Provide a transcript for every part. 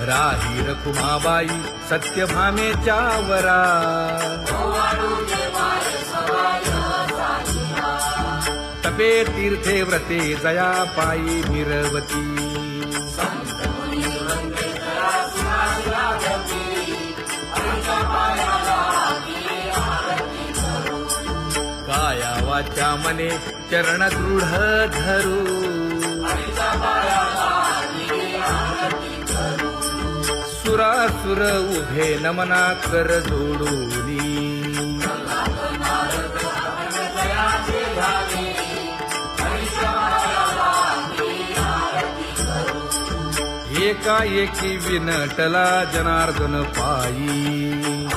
राही रखुमाबाई सत्यभामेच्या वरा तपे तीर्थे व्रते जया पायी मिरवती काया वाचा मने चरण दृढ धरू सुरासुर उभे नमना कर जोडूनी एकाएकी विनटला जनार्दन पायी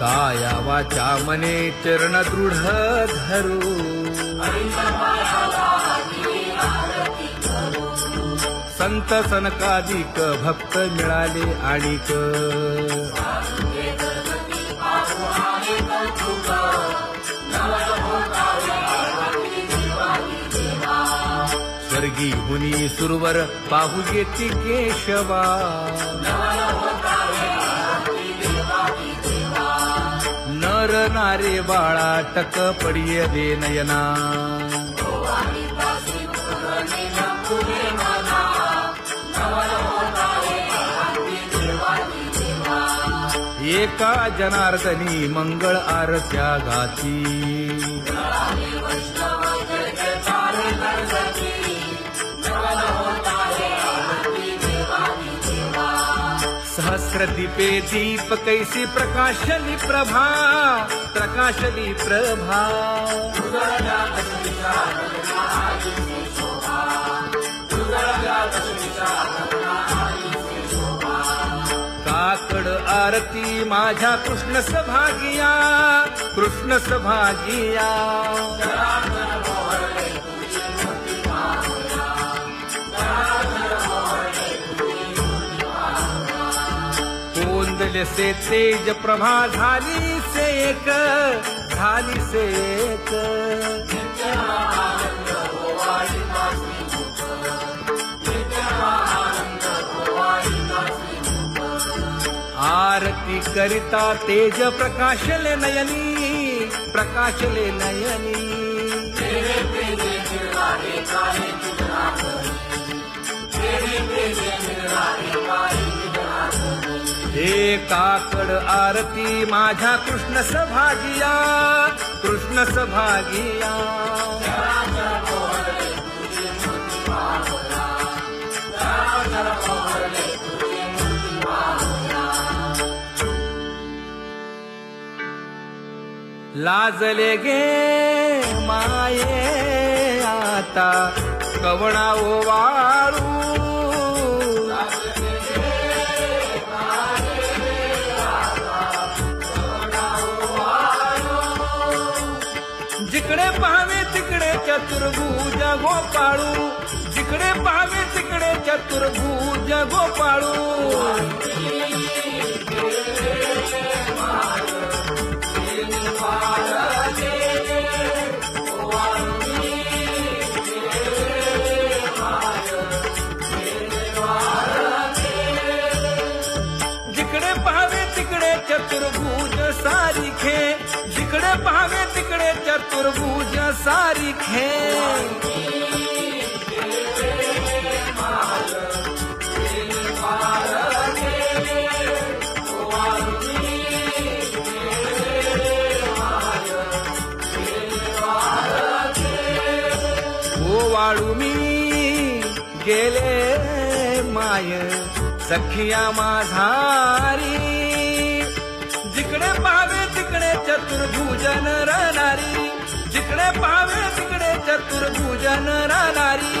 काया वाचा मने चरण दृढ धरू संत सनकादिक भक्त मिळाले आणिक स्वर्गी मुनी सुरवर पाहू येती केशवा नर नारे बाळा टक पडिये दे नयना एका जनार्दनी मंगळ आरत्या गाती सहस्र दीपे दीप कैसी प्रकाशली प्रभा प्रकाशली प्रभा काकड आरती माझ्या कृष्ण सभागिया कृष्ण सभागिया कोंदले से तेज प्रभा झाली से एक झाली से एक आरती करिता तेज प्रकाशले नयनी प्रकाशले नयनी हे काकड आरती माझ्या कृष्ण सभागिया कृष्ण सभागिया लाजले गे माये आता कवणा ओवाळू जिकडे पाहावे तिकडे चतुर्भुज गोपाळू जिकडे पाहावे तिकडे चतुर्भुज गोपाळू जिकडे पाहावे तिकडे चतुर्भुज सारिखे जिकडे पाहावे तिकडे चतुर्भुज सारिखे ओवाळू मी गेले माय सखिया माझारी जिकडे पाहावे तिकडे चतुर्भुज नरनारी जिकडे पाहावे तिकडे चतुर्भुज नरनारी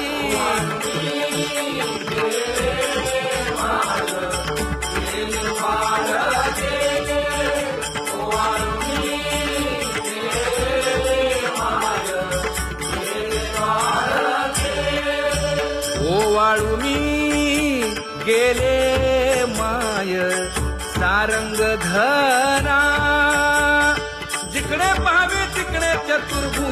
ओवाळू मी गेले माय सारंग धरा जिकडे पाहावे तिकडे चतुर्भुज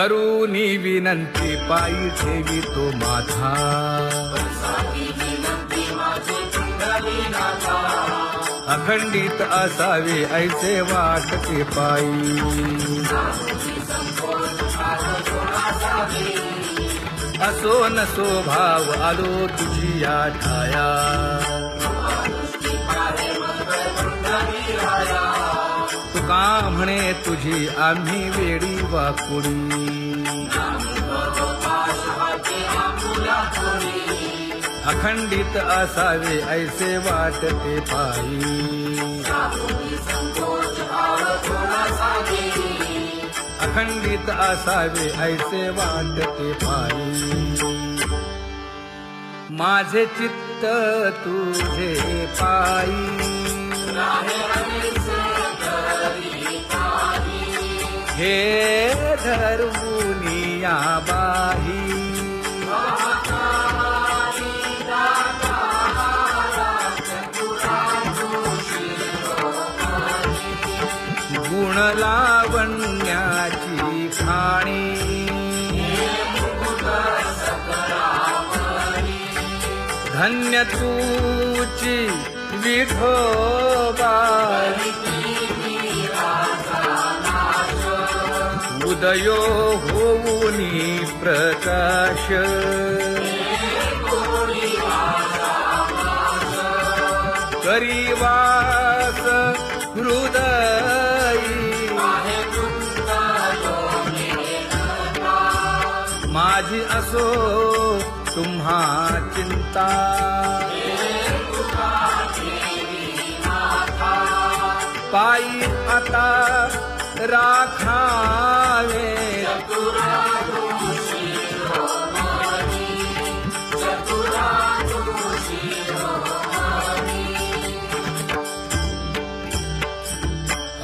करूनी विनंती पायी ठेवी तो माझा अखंडित असावे ऐसे वाटते पायी असो नसो भाव आलो तुझी या ठाया तुका म्हणे तुझी आम्ही वेडी वाकुडी अखंडित असावे ऐसे वाटते पायी अखंडित असावे ऐसे वाटते पायी माझे चित्त तुझे पायी हे धर्मुनिया बाही गुण लावण्याची खाणी धन्य तूची विठोबा उदयो होऊनी प्रकाश करीवास हृदयी माझी असो तुम्हा चिंता पायी आता राखावे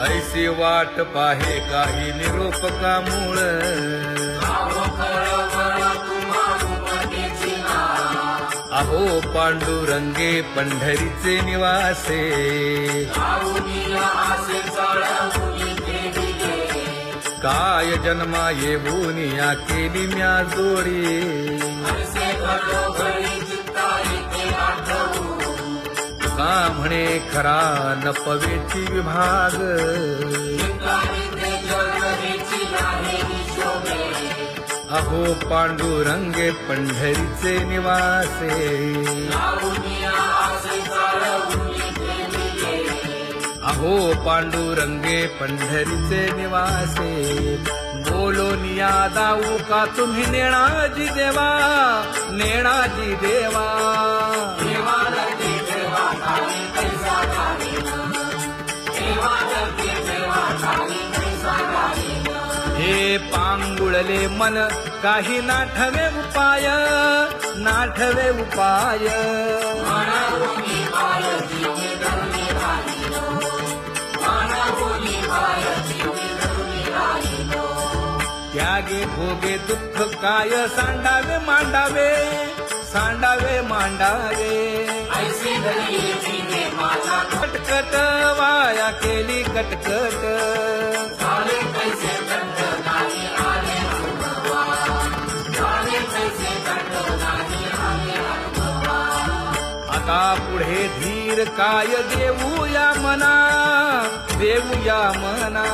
ऐसी वाट पाहे काही निरोपका मूळ अहो पांडुरंगे पंढरीचे निवासे काय जन्मा येऊन या केली म्या जोडी का म्हणे खरा नपवेची विभाग अहो पांडुरंगे पंढरीचे निवासे अहो पांडुरंगे पंढरीचे निवासे बोलोनिया दाऊ का तुम्ही नेणाजी देवा नेणाजी देवा हे पांगुळले मन काही नाठवे उपाय नाठवे उपाय त्यागे भोगे दुःख काय सांडावे मांडावे सांडावे मांडावे कटकट वाया केली कटकट आता पुढे धीर काय देऊया मना देऊया मना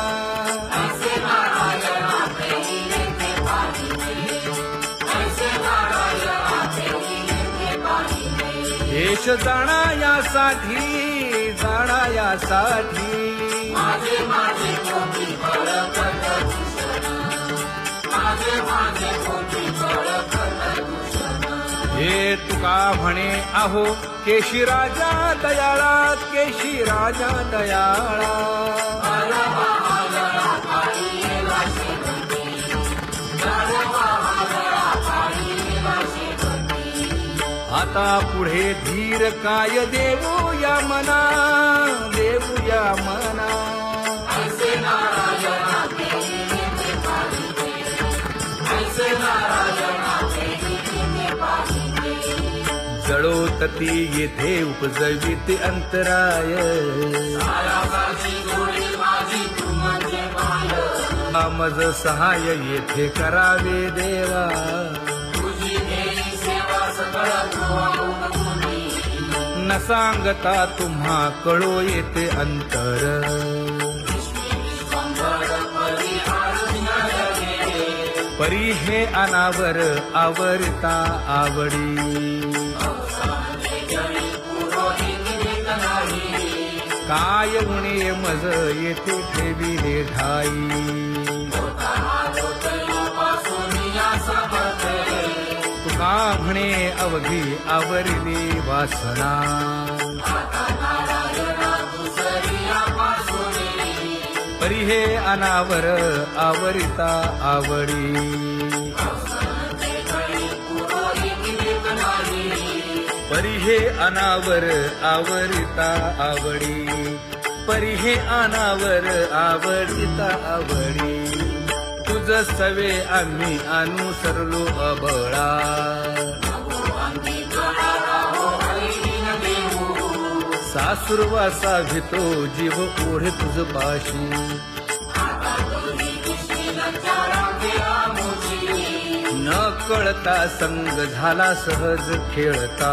देश जाणायासाठी हे तुका म्हणे अहो केशी राजा दयाळा केशी राजा दयाळा आता पुढे धीर काय देऊया मना देऊया मना जळोतती येथे उपजविते अंतराय मज सहाय येथे करावे देवा, न सांगता तुम्हा कळो येते अंतर, परी हे अनावर आवरता आवडी, काय उणे मज येथे ठेविले ठाई, तुका म्हणे अवघी आवरली वासना, परी हे अनावर आवरिता आवडी, परी हे अनावर आवरिता आवडी, परी हे अनावर आवडिता आवडी, तुझ सवे आम्ही अनुसरलो अबळा, सासुरवासा घेतो जीव ओढे तुझ पाशी, न कळता संग झाला सहज खेळता,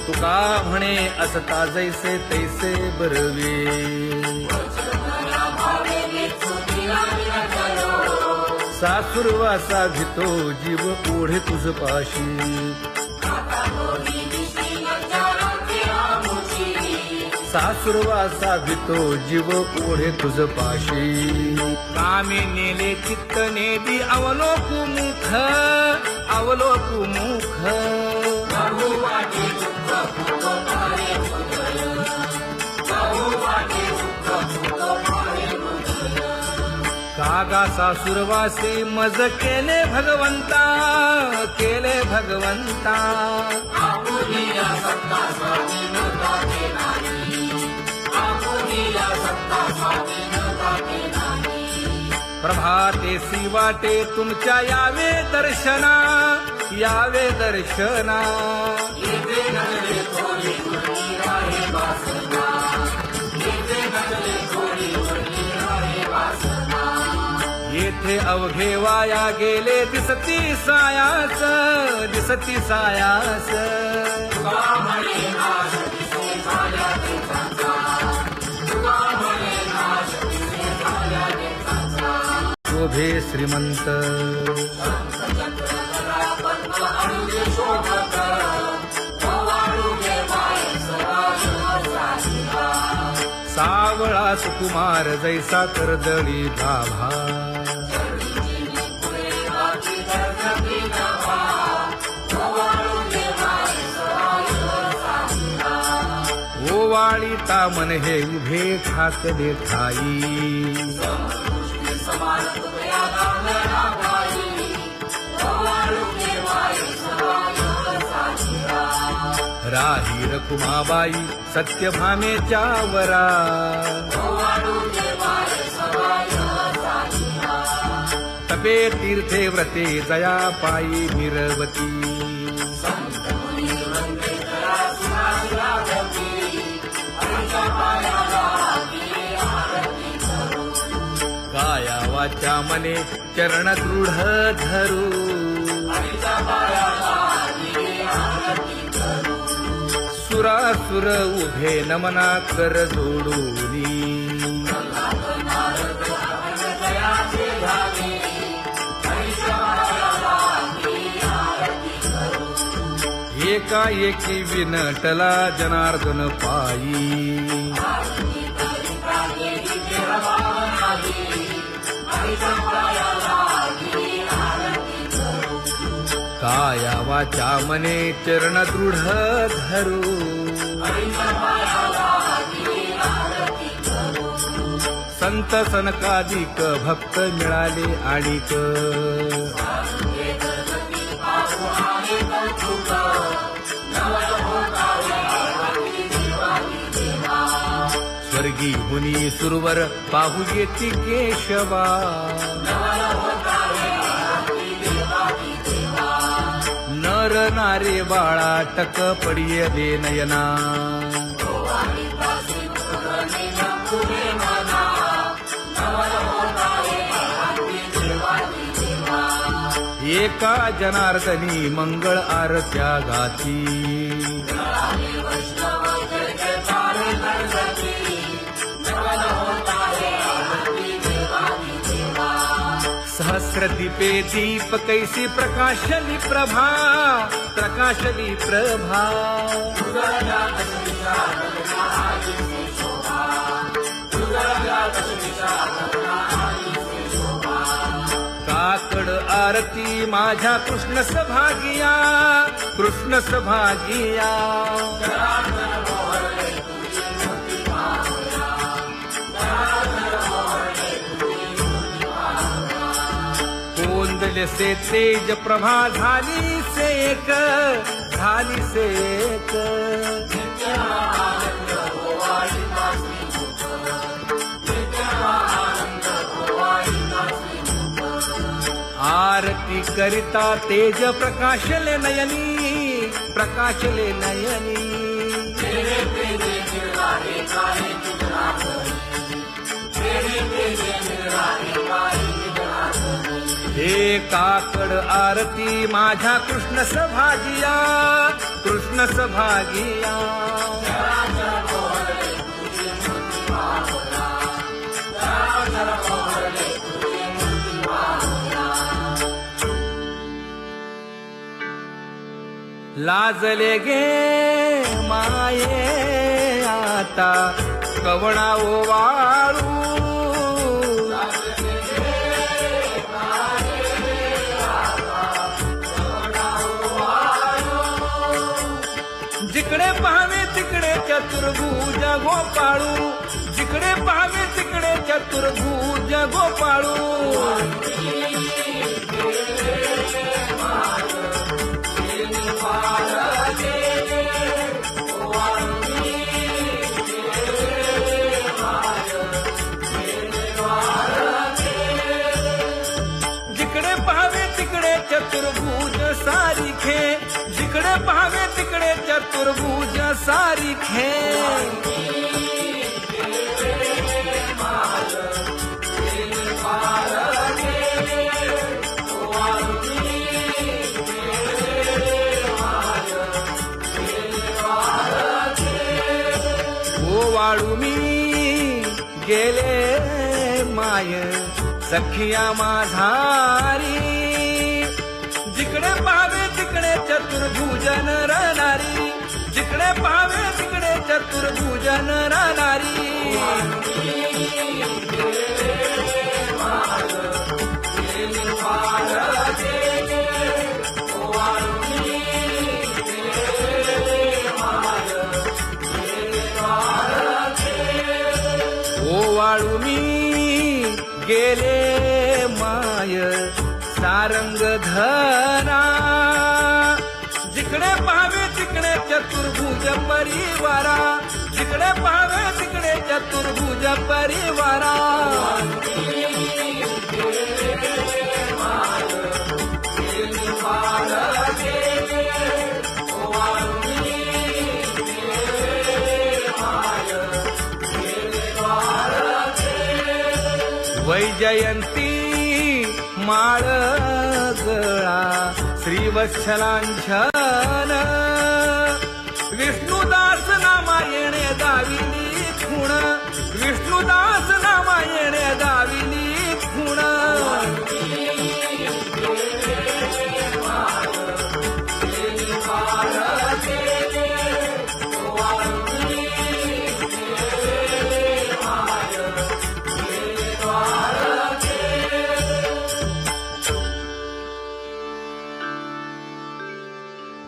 तुका म्हणे असता जैसे तैसे बरवे, सासुरवासा घेतो जीव ओढे तुझ पाशी, सासुरवासा घेतो जीव ओढे तुझ पाशी, कामे नेले चित्त नेदी अवलोकु मुख, अवलोकु मुख, कागा सासुरवासे मज केले भगवंता, केले भगवंता, प्रभातेसी वाटे तुमच्या यावे दर्शना, यावे दर्शना, येथे अवघे वाया गेले दिसती सायाच, दिसती सायाच, शोभे श्रीमंत, सावळा सुकुमार जैसा कर्दळी गाभा, ओवाळीता मन हे उभे ठाकले ठाई, राही रखुमाबाई सत्यभामेच्या वरा, तपे तीर्थे व्रते जया पायी मिरवती, काया वाचा मने चरण दृढ धरू, सुरासुर उभे नमना कर जोडूनी, एकाएकी विनटला जनार्दन पायी, काया वाचा मने चरण दृढ धरू, संत सनकादिक भक्त मिळाले आणिक, स्वर्गी हुनी सुरवर पाहू येती केशवा, नर नारे बाळा टक पडिये दे नयना, एका जनार्दनी मंगळ आरत्या गाती, सहस्रदीपे दीप कैसी प्रकाशली प्रभा, प्रकाशली प्रभा। काकड आरती माझ्या कृष्ण सभागिया, कृष्ण सभागिया। कोंदले से तेज प्रभा झाली सेक, झाली सेक। आरती करिता तेज प्रकाशले नयनी, प्रकाशले नयनी। हे काकड आरती माझ्या कृष्ण सभागिया, कृष्ण सभागिया। लाजले गे माये आता कवणा ओवाळू, जिकडे पाहावे तिकडे चतुर्भुज गोपाळू, जिकडे पाहावे तिकडे चतुर्भुज गोपाळू। जिकडे पाहावे तिकडे चतुर्भुज सारिखे, जिकडे पाहावे तिकडे चतुर्भुज सारिखे। ओवाळू मी गेले माय सखिया माझारी, जिकडे पाहावे तिकडे चतुर्भुज नरनारी, जिकडे पाहावे तिकडे चतुर्भुज नरनारी। ओवाळू मी गेले माय सारंग धरा, जिकडे पाहावे तिकडे चतुर्भुज परिवारा, जिकडे पाहावे तिकडे चतुर्भुज परिवारा। वैजयंती माळ गळा श्रीवत्सलांछन, विष्णुदास नामायणे दाविनी खूण, विष्णुदास नामायणे दाविनी खूण।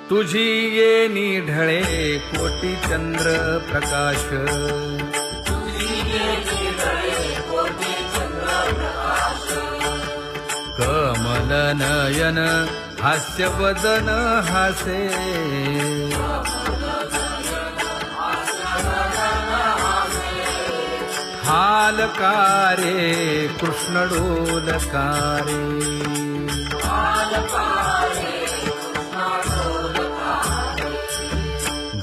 तुझी ये ढळे कोटी चंद्र प्रकाश, कमल नयन हास्य वदन हासे, हालकारे कृष्ण डोलकारे,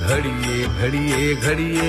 घडिये घडिये घडिये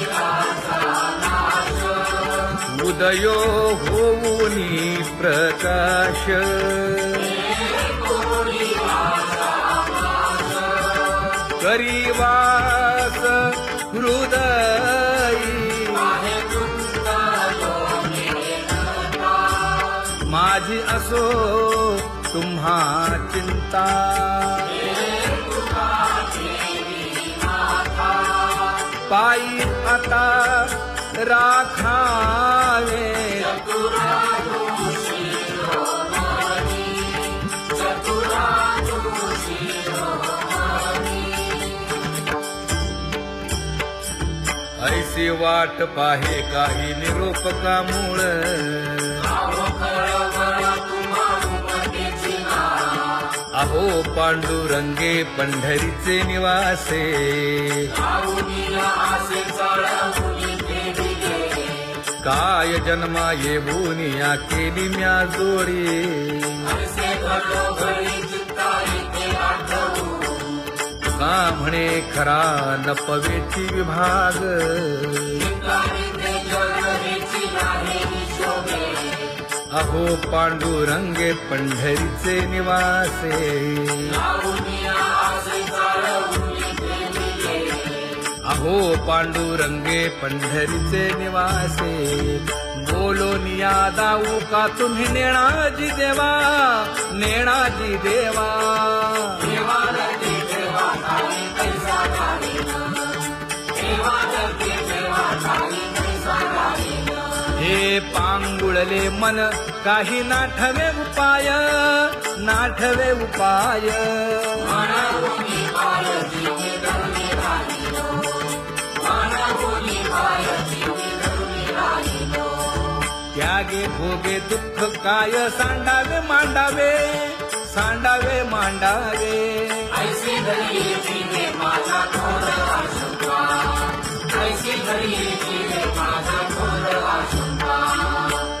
उदयो होऊनी प्रकाश करीवास हृदयी माझी असो तुम्हा चिंता पायी आता राखावे ऐसी वाट पाहे काही निरोपकामूळ अहो पांडुरंगे पंढरीचे निवासे काय जन्मा येऊन या केली म्या जोडी का म्हणे खरा नपवेची विभाग अहो पांडुरंगे पंढरीचे निवासे अहो पांडुरंगे पंढरीचे निवासे बोलो निया दाऊ का तुम्ही नेणाजी देवा नेणाजी देवा हे पांगुळले मन काही नाठवे उपाय नाठवे उपाय त्यागे भोगे दुःख काय सांडावे मांडावे सांडावे मांडावे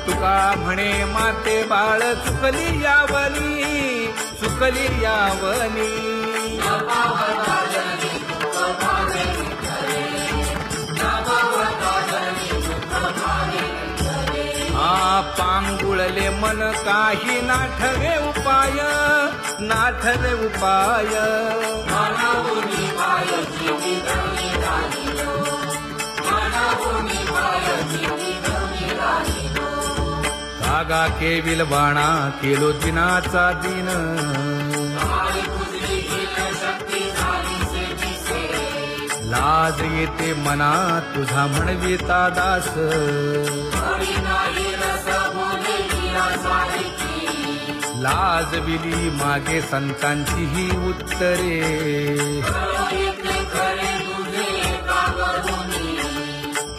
तुका म्हणे माते बाळ चुकली यावनी पांगुळले मन काही नाठवे उपाय नाठवे उपाय कागा केविल बाणा केलो दिनाचा दिन लाज येते मना तुझा म्हणविता दास लाज विली मागे संतांची ही उत्तरे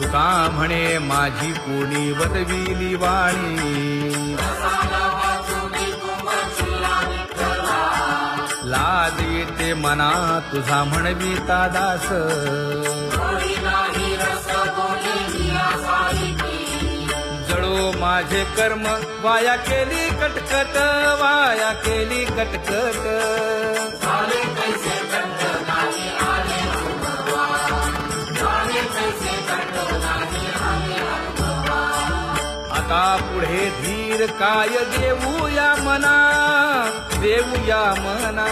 तुका म्हणे माझी कोणी वदविली वाणी लाज येते मना तुझा म्हणविता दास जळो माझे कर्म वाया केली कटकट वाया केली कटकट आता पुढे धीर काय देऊया मना देऊया मना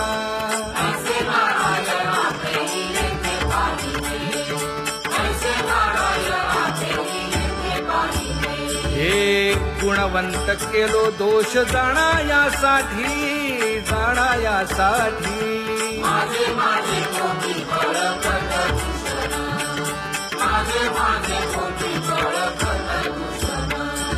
हे गुणवंत केलो दोष जाणायासाठी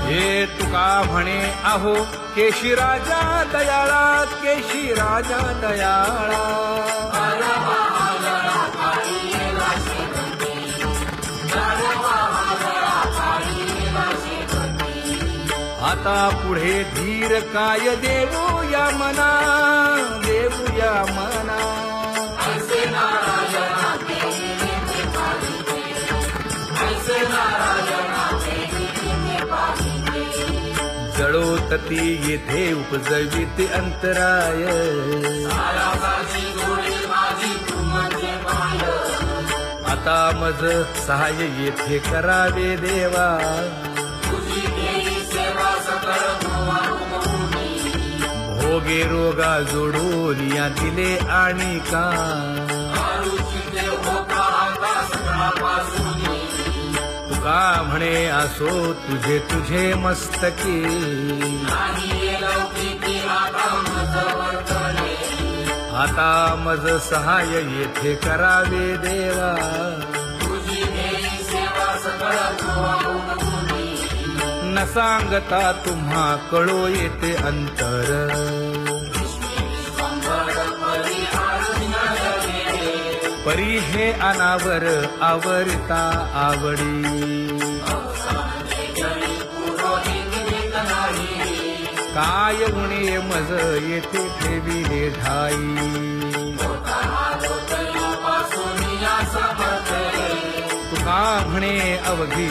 हे तुका म्हणे अहो केशी राजा दयाळा केशी राजा दयाळा आता पुढे धीर काय देऊया मना देऊया मना जळोतती येथे उपजविते अंतराय आता मज सहाय्य येथे करावे देवा भोगे रोगा जोडून या दिले आणि का तुका म्हणे असो तुझे तुझे मस्तकी आता मज सहाय येथे करावे देवा न सांगता तुम्हा कळो येते अंतर परी हे अनावर आवरता आवडी काय उणे मज येथे ठेविले ठाई तुका म्हणे अवघी